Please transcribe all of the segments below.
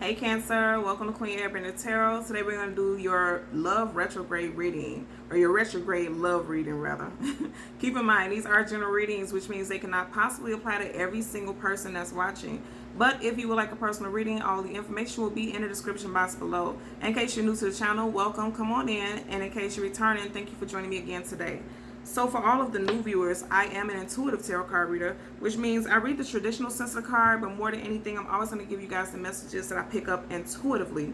Hey Cancer, welcome to Queen Airbender Tarot. Today we're going to do your love retrograde reading, or your retrograde love reading rather. Keep in mind, these are general readings, which means they cannot possibly apply to every single person that's watching. But if you would like a personal reading, all the information will be in the description box below. In case you're new to the channel, welcome, come on in. And in case you're returning, thank you for joining me again today. So for all of the new viewers, I am an intuitive tarot card reader, which means I read the traditional sense of the card, but more than anything, I'm always going to give you guys the messages that I pick up intuitively.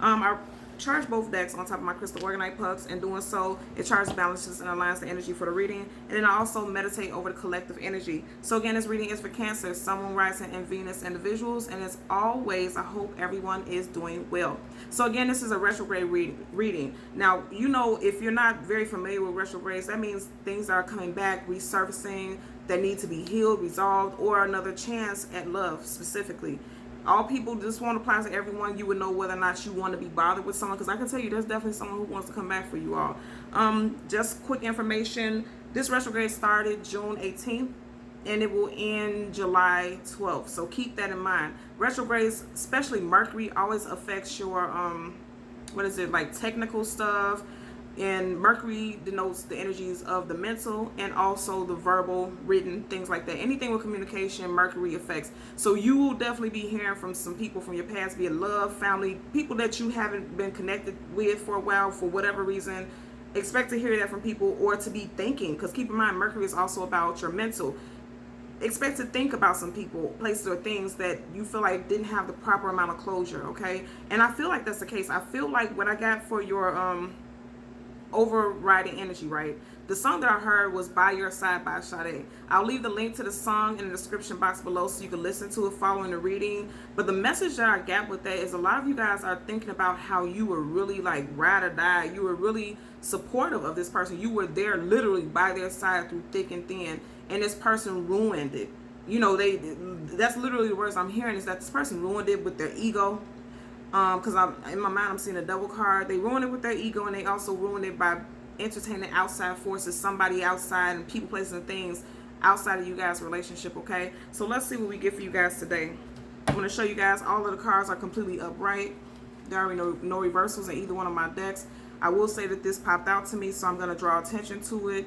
I charge both decks on top of my crystal organite pucks. In doing so, it charges, balances, and aligns the energy for the reading. And then I also meditate over the collective energy. So again, this reading is for Cancer, Sun, Moon, Rising, and Venus individuals. And as always, I hope everyone is doing well. So again, this is a retrograde reading. Now, you know, if you're not very familiar with retrogrades, that means things are coming back, resurfacing, that need to be healed, resolved, or another chance at love specifically. All people, this won't apply to everyone. You would know whether or not you want to be bothered with someone, because I can tell you there's definitely someone who wants to come back for you all. Just quick information, this retrograde started June 18th and it will end July 12th, so keep that in mind. Retrogrades, especially Mercury, always affects your like technical stuff. And Mercury denotes the energies of the mental and also the verbal, written, things like that. Anything with communication, Mercury affects. So you will definitely be hearing from some people from your past, be it love, family, people that you haven't been connected with for a while for whatever reason. Expect to hear that from people, or to be thinking, because keep in mind, Mercury is also about your mental. Expect to think about some people, places, or things that you feel like didn't have the proper amount of closure, okay? And I feel like that's the case. I feel like what I got for your overriding energy, right? The song that I heard was By Your Side by Sade. I'll leave the link to the song in the description box below so you can listen to it following the reading. But the message that I got with that is a lot of you guys are thinking about how you were really like ride or die. You were really supportive of this person. You were there literally by their side through thick and thin, and this person ruined it. You know, that's literally the words I'm hearing, is that this person ruined it with their ego. Because in my mind I'm seeing a double card. They ruined it with their ego, and they also ruined it by entertaining outside forces, somebody outside, and people, places, and things outside of you guys' relationship. Okay, so let's see what we get for you guys today. I'm going to show you guys all of the cards are completely upright. There are no reversals in either one of my decks. I will say that this popped out to me, so I'm going to draw attention to it.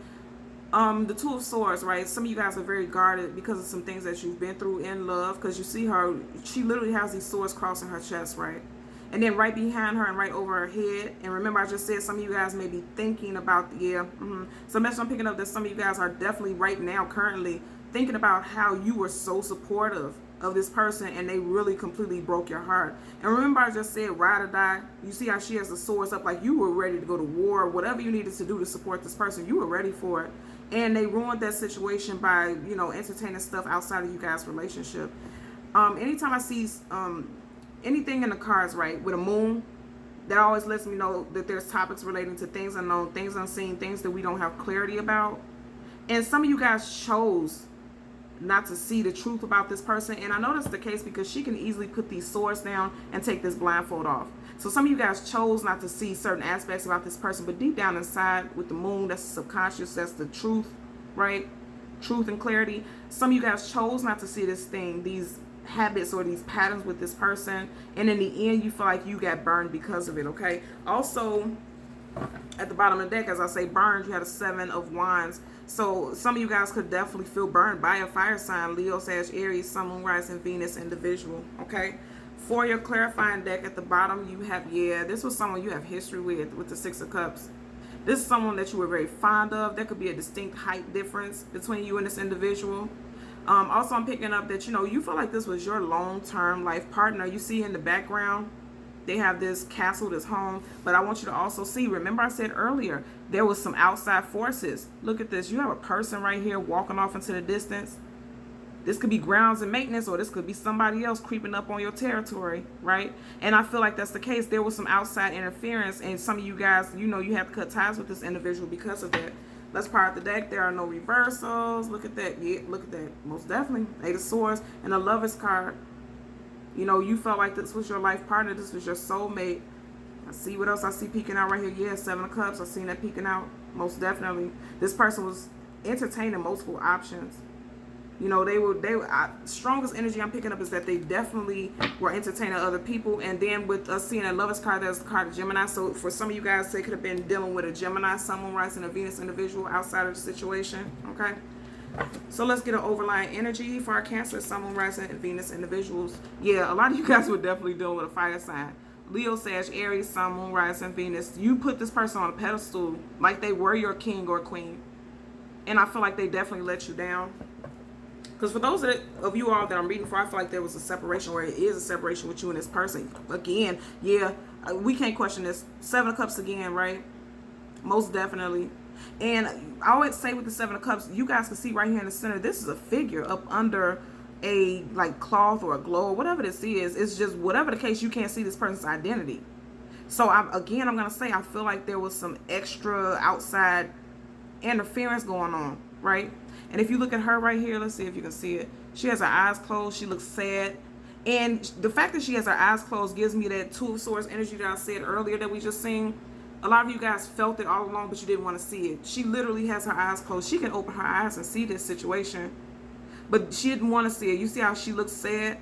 The Two of Swords, right? Some of you guys are very guarded because of some things that you've been through in love, because you see her, she literally has these swords crossing her chest, right? And then right behind her and right over her head. And remember, I just said some of you guys may be thinking about, So message I'm picking up that some of you guys are definitely right now, currently, thinking about how you were so supportive of this person and they really completely broke your heart. And remember, I just said ride or die. You see how she has the swords up, like you were ready to go to war, whatever you needed to do to support this person, you were ready for it. And they ruined that situation by, entertaining stuff outside of you guys' relationship. Anytime I see anything in the cards, right, with a moon, that always lets me know that there's topics relating to things unknown, things unseen, things that we don't have clarity about. And some of you guys chose not to see the truth about this person. And I know that's the case because she can easily put these swords down and take this blindfold off. So some of you guys chose not to see certain aspects about this person, but deep down inside with the moon, that's the subconscious, that's the truth, right? Truth and clarity. Some of you guys chose not to see this thing, these habits or these patterns with this person, and in the end you feel like you got burned because of it. Okay, also at the bottom of the deck, as I say burned, you had a Seven of Wands. So some of you guys could definitely feel burned by a fire sign, Leo, Sag, Aries, Sun, Moon, Rising, Venus individual. Okay, for your clarifying deck at the bottom, you have, this was someone you have history with the Six of Cups. This is someone that you were very fond of. There could be a distinct height difference between you and this individual. Also, I'm picking up that, you feel like this was your long-term life partner. You see in the background, they have this castle, this home. But I want you to also see, remember I said earlier, there was some outside forces. Look at this. You have a person right here walking off into the distance. This could be grounds and maintenance, or this could be somebody else creeping up on your territory, right? And I feel like that's the case. There was some outside interference, and some of you guys, you have to cut ties with this individual because of that. Let's part the deck. There are no reversals. Look at that. Yeah, look at that. Most definitely. Eight of Swords and the Lovers card. You felt like this was your life partner. This was your soulmate. I see what else I see peeking out right here. Yeah, Seven of Cups. I seen that peeking out. Most definitely. This person was entertaining multiple options. You know, strongest energy I'm picking up is that they definitely were entertaining other people. And then with us seeing a Lover's card, there's the card of Gemini. So for some of you guys, they could have been dealing with a Gemini, Sun, Moon, Rising, and a Venus individual outside of the situation. Okay. So let's get an overlying energy for our Cancer, Sun, Moon, Rising, and Venus individuals. Yeah, a lot of you guys were definitely dealing with a fire sign. Leo, Sag, Aries, Sun, Moon, Rising, Venus. You put this person on a pedestal like they were your king or queen. And I feel like they definitely let you down. Because for those of you all that I'm reading for, I feel like there was a separation, where it is a separation with you and this person. Again, yeah, we can't question this. 7 of Cups again, right? Most definitely. And I always say with the 7 of Cups, you guys can see right here in the center, this is a figure up under a like cloth or a glow or whatever this is. It's just whatever the case, you can't see this person's identity. So I'm going to say, I feel like there was some extra outside interference going on, right? And if you look at her right here, let's see if you can see it. She has her eyes closed. She looks sad. And the fact that she has her eyes closed gives me that Two of Swords energy that I said earlier that we just seen. A lot of you guys felt it all along, but you didn't want to see it. She literally has her eyes closed. She can open her eyes and see this situation, but she didn't want to see it. You see how she looks sad?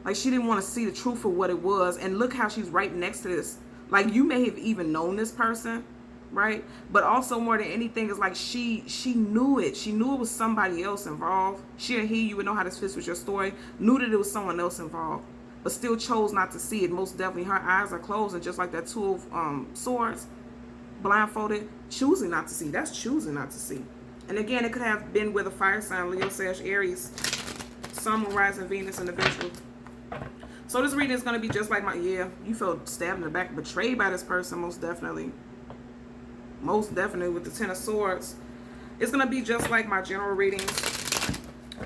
Like she didn't want to see the truth of what it was. And look how she's right next to this. Like you may have even known this person, right? But also more than anything is like she knew it. She knew it was somebody else involved. She or he, you would know how this fits with your story, knew that it was someone else involved, but still chose not to see it. Most definitely her eyes are closed, and just like that Two of Swords, blindfolded, choosing not to see. That's choosing not to see. And again, it could have been with a fire sign, Leo, Sag, Aries, Sun, Moon, Rising, Venus individual. So this reading is going to be just like you felt stabbed in the back, betrayed by this person, most definitely. Most definitely with the 10 of Swords. It's going to be just like my general readings.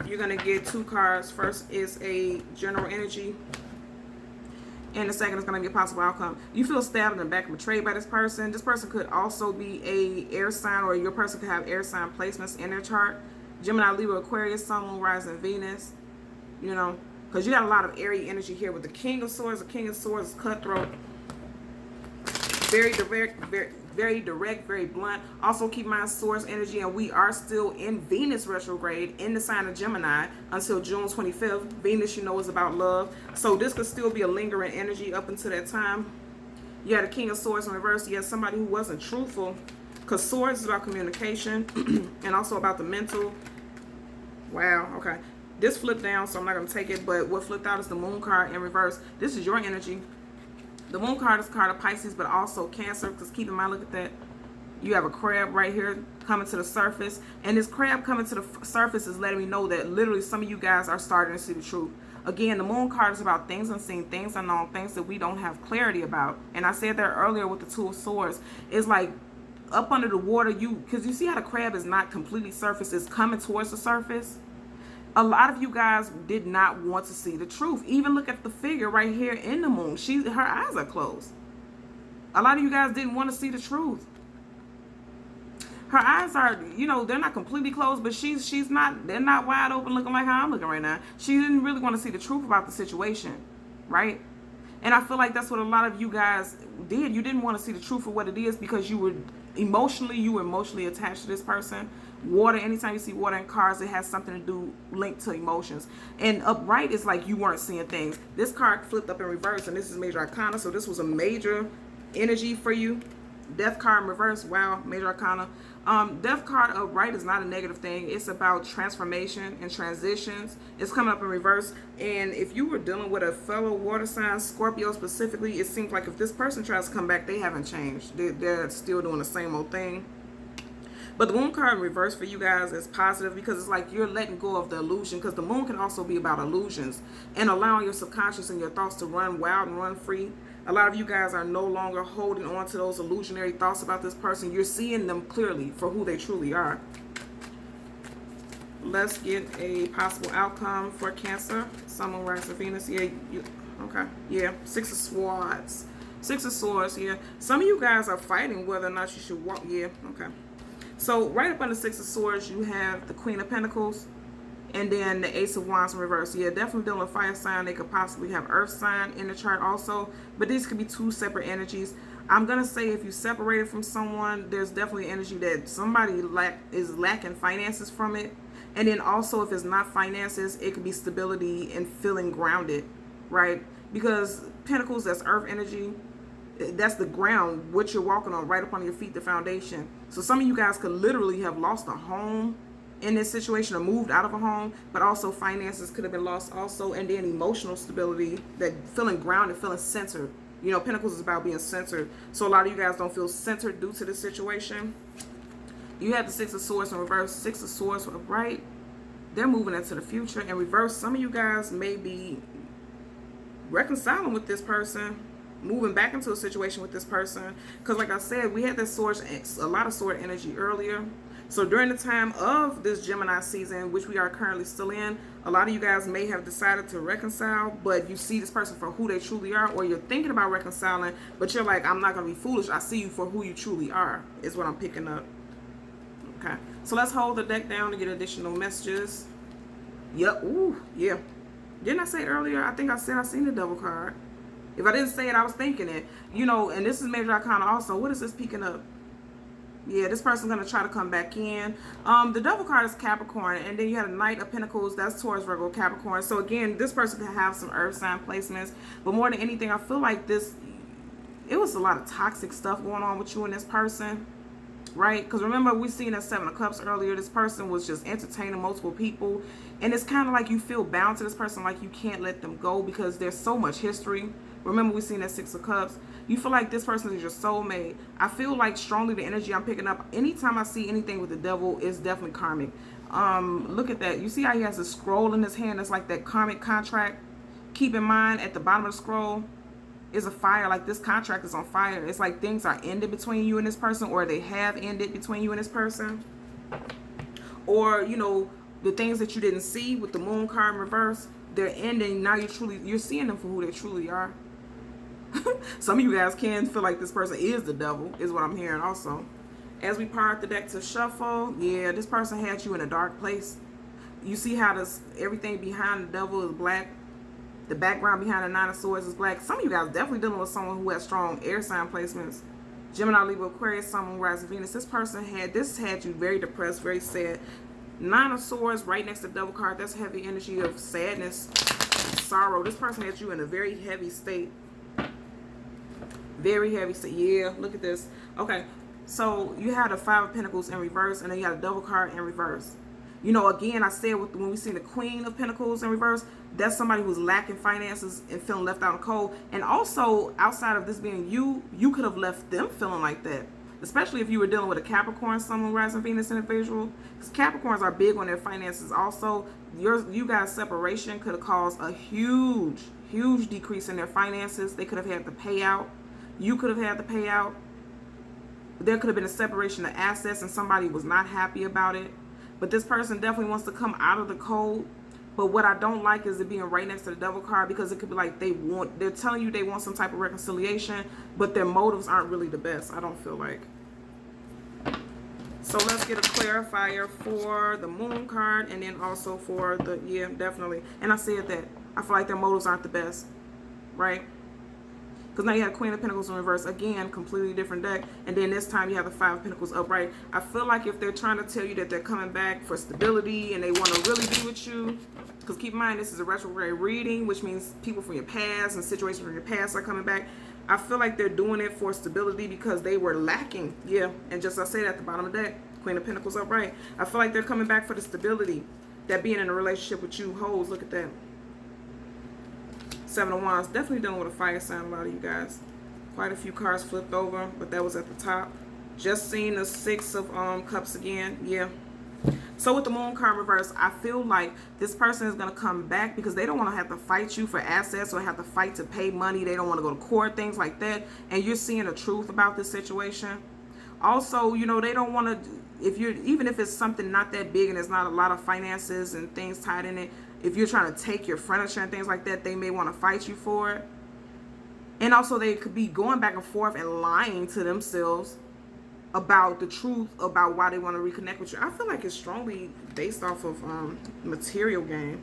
You're going to get 2 cards. First is a general energy, and the second is going to be a possible outcome. You feel stabbed in the back, betrayed by this person. This person could also be a air sign, or your person could have air sign placements in their chart. Gemini, Libra, Aquarius, Sun, Moon, Rising, Venus. You know, because you got a lot of airy energy here with the King of Swords. The King of Swords is cutthroat. Very direct, very blunt. Also keep in mind Swords energy, and we are still in Venus retrograde in the sign of Gemini until June 25th. Venus, you know, is about love. So this could still be a lingering energy up until that time. You had a King of Swords in reverse. You had somebody who wasn't truthful, because Swords is about communication and also about the mental. Wow, okay. This flipped down, so I'm not going to take it, but what flipped out is the Moon card in reverse. This is your energy. The Moon card is a card of Pisces, but also Cancer, because keep in mind, look at that. You have a crab right here coming to the surface. And this crab coming to the surface is letting me know that literally some of you guys are starting to see the truth. Again, the Moon card is about things unseen, things unknown, things that we don't have clarity about. And I said that earlier with the Two of Swords. It's like up under the water, because you see how the crab is not completely surface, it's coming towards the surface. A lot of you guys did not want to see the truth. Even look at the figure right here in the Moon. Her eyes are closed. A lot of you guys didn't want to see the truth. Her eyes are, you know, they're not completely closed, but they're not wide open looking like how I'm looking right now. She didn't really want to see the truth about the situation, right? And I feel like that's what a lot of you guys did. You didn't want to see the truth of what it is because you were emotionally attached to this person. Water, anytime you see water in cards, it has something to do linked to emotions. And upright is like you weren't seeing things. This card flipped up in reverse, and this is major arcana, so this was a major energy for you. Death card in reverse, wow, major arcana. Death card upright is not a negative thing. It's about transformation and transitions. It's coming up in reverse. And if you were dealing with a fellow water sign, Scorpio specifically, it seems like if this person tries to come back, they haven't changed. They're still doing the same old thing. But the Moon card in reverse for you guys is positive, because it's like you're letting go of the illusion, because the Moon can also be about illusions and allowing your subconscious and your thoughts to run wild and run free. A lot of you guys are no longer holding on to those illusionary thoughts about this person. You're seeing them clearly for who they truly are. Let's get a possible outcome for Cancer. Sun, Moon, Rising, Venus. Yeah, okay. Yeah, 6 of Swords. 6 of Swords, yeah. Some of you guys are fighting whether or not you should walk. Yeah, okay. So right up under 6 of Swords, you have the Queen of Pentacles, and then the Ace of Wands in reverse. Yeah, definitely dealing with fire sign. They could possibly have earth sign in the chart also, but these could be 2 separate energies. I'm going to say if you separated from someone, there's definitely energy that somebody is lacking finances from it. And then also, if it's not finances, it could be stability and feeling grounded, right? Because Pentacles, that's earth energy. That's the ground, what you're walking on, right up on your feet, the foundation. So some of you guys could literally have lost a home in this situation, or moved out of a home, but also finances could have been lost also, and then emotional stability, that feeling grounded, feeling centered. You know, Pentacles is about being centered. So a lot of you guys don't feel centered due to this situation. You have the Six of Swords in reverse, Six of Swords upright. They're moving into the future. In reverse, some of you guys may be reconciling with this person, moving back into a situation with this person. Because like I said, we had this sword, a lot of sword energy earlier. So during the time of this Gemini season, which we are currently still in, a lot of you guys may have decided to reconcile, but you see this person for who they truly are, or you're thinking about reconciling, but you're like, I'm not going to be foolish. I see you for who you truly are, is what I'm picking up. Okay, so let's hold the deck down to get additional messages. Yep, ooh, yeah. Didn't I say earlier? I think I said I seen the Devil card. If I didn't say it, I was thinking it. You know, and this is Major Arcana also. What is this picking up? Yeah, this person's going to try to come back in. The Devil card is Capricorn, and then you had a Knight of Pentacles. That's Taurus, Virgo, Capricorn. So again, this person can have some earth sign placements, but more than anything, I feel like it was a lot of toxic stuff going on with you and this person, right? Because remember, we seen that Seven of Cups earlier. This person was just entertaining multiple people, and it's kind of like you feel bound to this person, like you can't let them go because there's so much history. Remember, we seen that Six of Cups. You feel like this person is your soulmate. I feel like strongly the energy I'm picking up, anytime I see anything with the Devil, is definitely karmic. Look at that. You see how he has a scroll in his hand? It's like that karmic contract. Keep in mind, at the bottom of the scroll is a fire. Like, this contract is on fire. It's like things are ended between you and this person, or they have ended between you and this person. Or, you know, the things that you didn't see with the Moon card in reverse, they're ending. Now you're seeing them for who they truly are. Some of you guys can feel like this person is the Devil, is what I'm hearing also. As we part the deck to shuffle, yeah, this person had you in a dark place. You see how everything behind the Devil is black. The background behind the Nine of Swords is black. Some of you guys definitely dealing with someone who has strong air sign placements. Gemini, Libra, Aquarius, Sun, Moon, Rising, Venus. This person had you very depressed, very sad. Nine of Swords right next to the Devil card. That's heavy energy of sadness, sorrow. This person had you in a very heavy state. Very heavy state. Yeah, look at this. Okay, so you had a Five of Pentacles in reverse, and then you had a Devil card in reverse. You know, again, I said when we see the Queen of Pentacles in reverse, that's somebody who's lacking finances and feeling left out in the cold. And also, outside of this being you could have left them feeling like that. Especially if you were dealing with a Capricorn, Sun, Moon, Rising, Venus individual. Because Capricorns are big on their finances also. You guys' separation could have caused a huge decrease in their finances. They could have had to pay out. You could have had to pay out. There could have been a separation of assets and somebody was not happy about it. But this person definitely wants to come out of the cold. But what I don't like is it being right next to the Devil card, because it could be like they're telling you they want some type of reconciliation, but their motives aren't really the best, I don't feel like. So let's get a clarifier for the Moon card, and then also for the, yeah, definitely. And I said that. I feel like their motives aren't the best, right? Because now you have Queen of Pentacles in reverse. Again, completely different deck. And then this time you have the Five of Pentacles upright. I feel like if they're trying to tell you that they're coming back for stability and they want to really be with you, because keep in mind, this is a retrograde reading, which means people from your past and situations from your past are coming back. I feel like they're doing it for stability because they were lacking. Yeah, and just as I said at the bottom of the deck, Queen of Pentacles upright. I feel like they're coming back for the stability that being in a relationship with you holds. Look at that. Seven of Wands, definitely dealing with a fire sign, a lot of you guys. Quite a few cards flipped over, but that was at the top. Just seen the Six of Cups again, yeah. So with the Moon card reverse, I feel like this person is going to come back because they don't want to have to fight you for assets or have to fight to pay money. They don't want to go to court, things like that. And you're seeing the truth about this situation. Also, you know, they don't want to, even if it's something not that big and there's not a lot of finances and things tied in it, if you're trying to take your furniture and things like that, they may want to fight you for it. And also they could be going back and forth and lying to themselves about the truth about why they want to reconnect with you. I feel like it's strongly based off of material gain.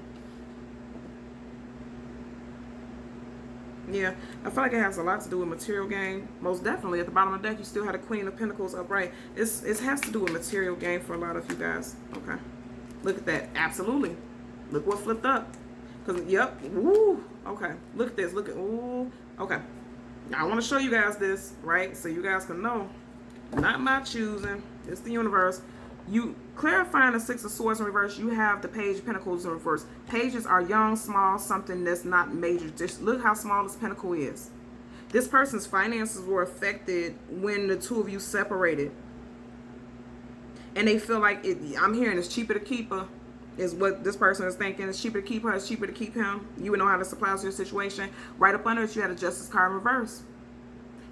Yeah, I feel like it has a lot to do with material gain. Most definitely. At the bottom of the deck, you still have the Queen of Pentacles upright. It has to do with material gain for a lot of you guys. Okay. Look at that. Absolutely. Look what flipped up. Because, yep. Woo. Okay. Look at this. Look at, ooh. Okay. Now, I want to show you guys this, right? So you guys can know. Not my choosing. It's the universe. You clarifying the Six of Swords in reverse, you have the Page of Pentacles in reverse. Pages are young, small, something that's not major. Just look how small this pentacle is. This person's finances were affected when the two of you separated. And they feel like, I'm hearing it's cheaper to keep her, is what this person is thinking. It's cheaper to keep her, it's cheaper to keep him. You would know how to supply your situation. Right up under it, you had a Justice card in reverse.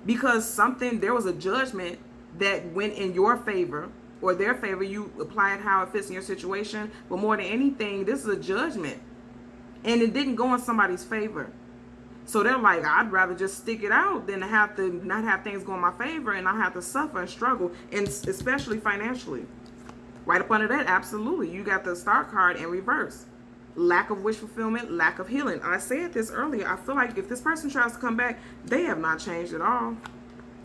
Because there was a judgment that went in your favor or their favor. You apply it how it fits in your situation. But more than anything, this is a judgment. And it didn't go in somebody's favor. So they're like, I'd rather just stick it out than to have to not have things go in my favor and I have to suffer and struggle, and especially financially. Right up under that, absolutely. You got the Star card in reverse. Lack of wish fulfillment, lack of healing. I said this earlier. I feel like if this person tries to come back, they have not changed at all.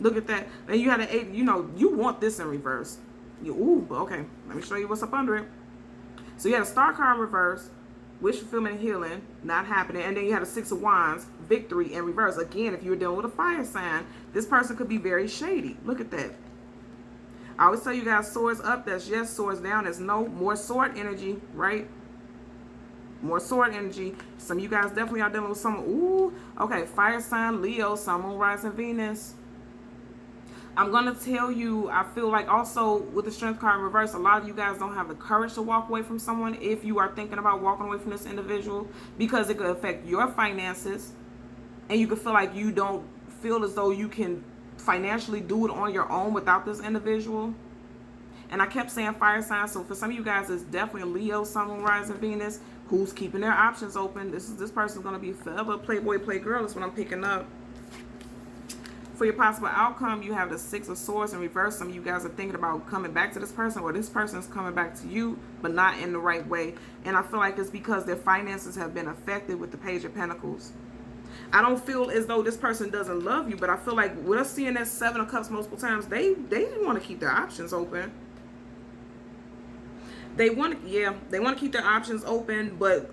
Look at that. And you had an 8, you want this in reverse. Ooh, okay. Let me show you what's up under it. So you had a Star card in reverse. Wish fulfillment and healing, not happening. And then you had a 6 of Wands, victory in reverse. Again, if you're dealing with a fire sign, this person could be very shady. Look at that. I always tell you guys, swords up, that's yes, swords down, there's no. More sword energy, right? More sword energy. Some of you guys definitely are dealing with someone. Ooh, okay, fire sign, Leo, Sun, Moon, Rising, Venus. I'm going to tell you, I feel like also with the Strength card in reverse, a lot of you guys don't have the courage to walk away from someone if you are thinking about walking away from this individual, because it could affect your finances and you could feel like you don't feel as though you can financially do it on your own without this individual. And I kept saying fire sign, so for some of you guys, it's definitely a Leo, Sun, Moon, Rising, Venus, who's keeping their options open. This person's going to be forever playboy, playgirl. That's what I'm picking up. For your possible outcome, you have the 6 of Swords in reverse. Some of you guys are thinking about coming back to this person, or this person is coming back to you, but not in the right way. And I feel like it's because their finances have been affected with the Page of Pentacles. I don't feel as though this person doesn't love you, but I feel like with us seeing that 7 of Cups multiple times, they want to keep their options open. They want to keep their options open, but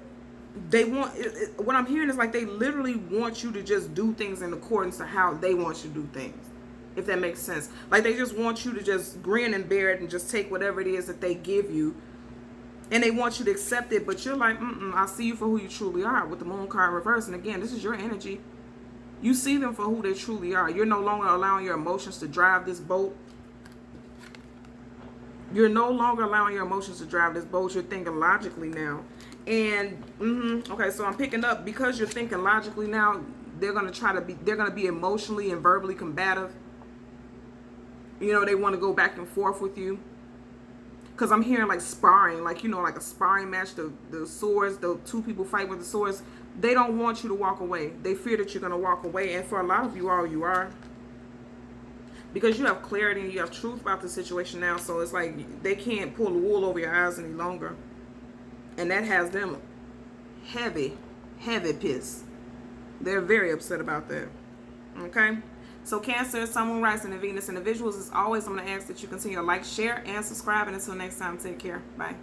they want, what I'm hearing is like they literally want you to just do things in accordance to how they want you to do things, if that makes sense. Like they just want you to just grin and bear it and just take whatever it is that they give you, and they want you to accept it, but you're like, I see you for who you truly are, with the Moon card reverse. And again, this is your energy. You see them for who they truly are. You're no longer allowing your emotions to drive this boat. You're no longer allowing your emotions to drive this boat. You're thinking logically now. And okay, so I'm picking up, because you're thinking logically now, they're gonna be emotionally and verbally combative. They want to go back and forth with you. Because I'm hearing like sparring, like like a sparring match. The swords, the two people fight with the swords. They don't want you to walk away. They fear that you're gonna walk away, and for a lot of you all, you are. Because you have clarity and you have truth about the situation now, so it's like they can't pull the wool over your eyes any longer. And that has them heavy pissed. They're very upset about that. Okay? So Cancer, Sun, Moon, Rising, and Venus individuals, as always, I'm going to ask that you continue to like, share, and subscribe. And until next time, take care. Bye.